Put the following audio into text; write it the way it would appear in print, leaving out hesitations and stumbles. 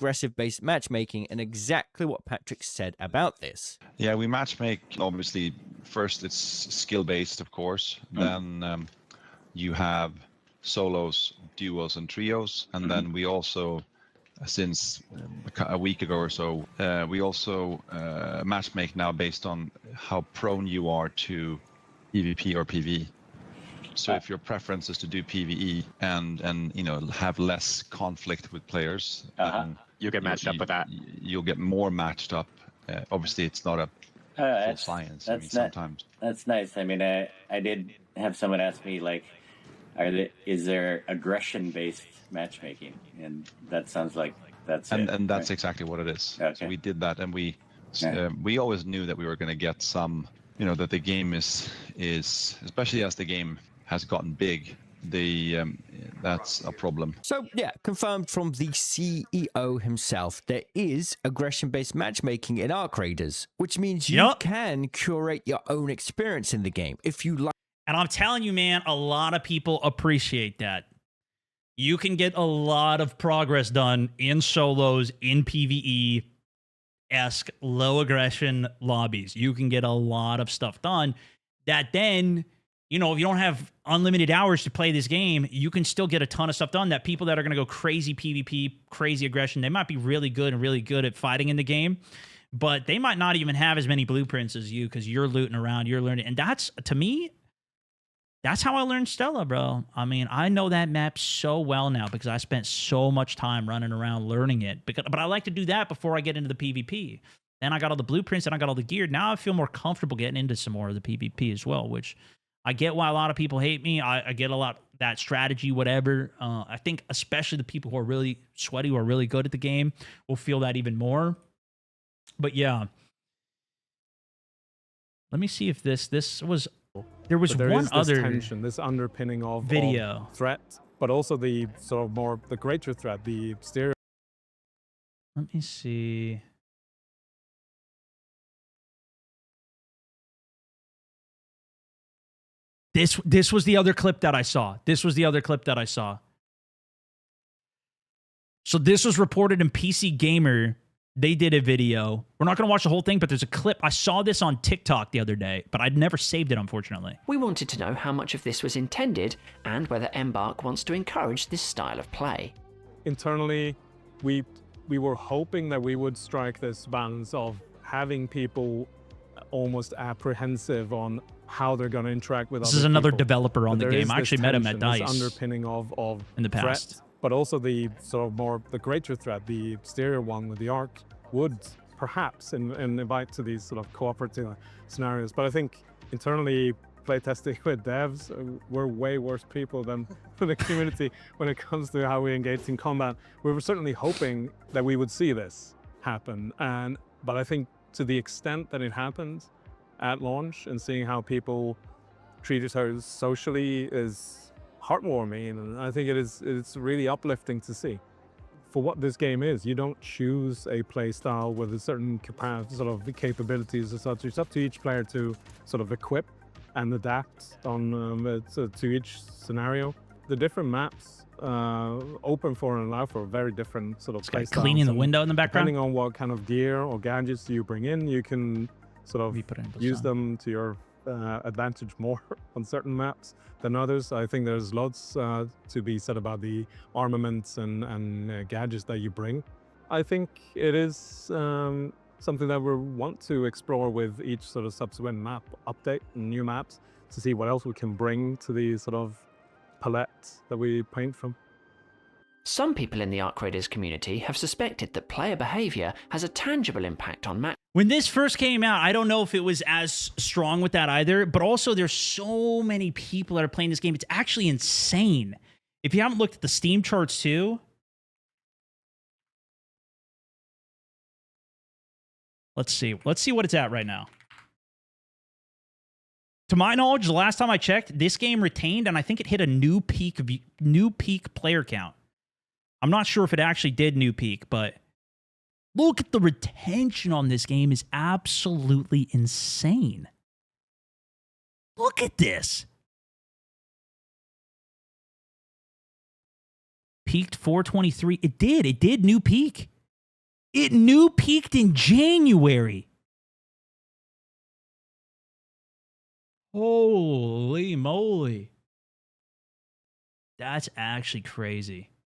aggressive-based matchmaking and exactly what Patrick said about this. Yeah, we matchmake, obviously, first it's skill-based, of course. Then you have solos, duos, and trios. And then we also, since a week ago or so, we also matchmake now based on how prone you are to PvP or PvE. So if your preference is to do PvE and you know, have less conflict with players, you get matched up with that. You'll get more matched up. Obviously, it's not a full science. I mean, sometimes. That's nice. I mean, I did have someone ask me, like, is there aggression-based matchmaking? And that sounds like that's it. And that's exactly what it is. Okay. So we did that, and we always knew that we were going to get some, you know, that the game is especially as the game has gotten big, that's a problem. So yeah, confirmed from the CEO himself, there is aggression-based matchmaking in Arc Raiders, which means you can curate your own experience in the game if you like. And I'm telling you, man, a lot of people appreciate that. You can get a lot of progress done in solos, in PvE-esque low aggression lobbies. You can get a lot of stuff done that then, you know, if you don't have unlimited hours to play this game, you can still get a ton of stuff done that people that are going to go crazy PvP, crazy aggression, they might be really good at fighting in the game, but they might not even have as many blueprints as you because you're looting around, you're learning. And that's, to me, that's how I learned Stella, bro. I mean, I know that map so well now because I spent so much time running around learning it. But I like to do that before I get into the PvP. Then I got all the blueprints and I got all the gear. Now I feel more comfortable getting into some more of the PvP as well, which I get why a lot of people hate me. I get a lot that strategy, whatever. I think especially the people who are really sweaty, who are really good at the game, will feel that even more. But yeah. Let me see if this was... There was one other tension, this underpinning of video threat, but also the sort of more the greater threat, the stereo. Let me see. This was the other clip that I saw. So this was reported in PC Gamer. They did a video. We're not going to watch the whole thing, but there's a clip. I saw this on TikTok the other day, but I'd never saved it, unfortunately. We wanted to know how much of this was intended and whether Embark wants to encourage this style of play. Internally, we were hoping that we would strike this balance of having people almost apprehensive on how they're going to interact with this other is another people. developer on the game. I actually met him at DICE. This underpinning of in the past. Threat, but also the sort of more the greater threat, the exterior one with the Arc would perhaps invite to these sort of cooperative scenarios. But I think internally, playtesting with devs, we're way worse people than the community when it comes to how we engage in combat. We were certainly hoping that we would see this happen, but I think to the extent that it happened at launch and seeing how people treat each other socially is heartwarming, and I think it's really uplifting to see. For what this game is, you don't choose a play style with a certain sort of capabilities or such. It's up to each player to sort of equip and adapt on to each scenario. The different maps open for and allow for very different sort of play styles. Cleaning the window in the background. Depending on what kind of gear or gadgets you bring in, you can sort of use them to your advantage more on certain maps than others. I think there's lots to be said about the armaments and gadgets that you bring. I think it is something that we want to explore with each sort of subsequent map update and new maps to see what else we can bring to the sort of palette that we paint from. Some people in the Arc Raiders community have suspected that player behavior has a tangible impact on match. When this first came out, I don't know if it was as strong with that either, but also there's so many people that are playing this game. It's actually insane. If you haven't looked at the Steam charts too, let's see what it's at right now. To my knowledge, the last time I checked, this game retained, and I think it hit a new peak player count. I'm not sure if it actually did new peak, but look at the retention on this game is absolutely insane. Look at this. Peaked 423. It did new peak. It new peaked in January. Holy moly. That's actually crazy.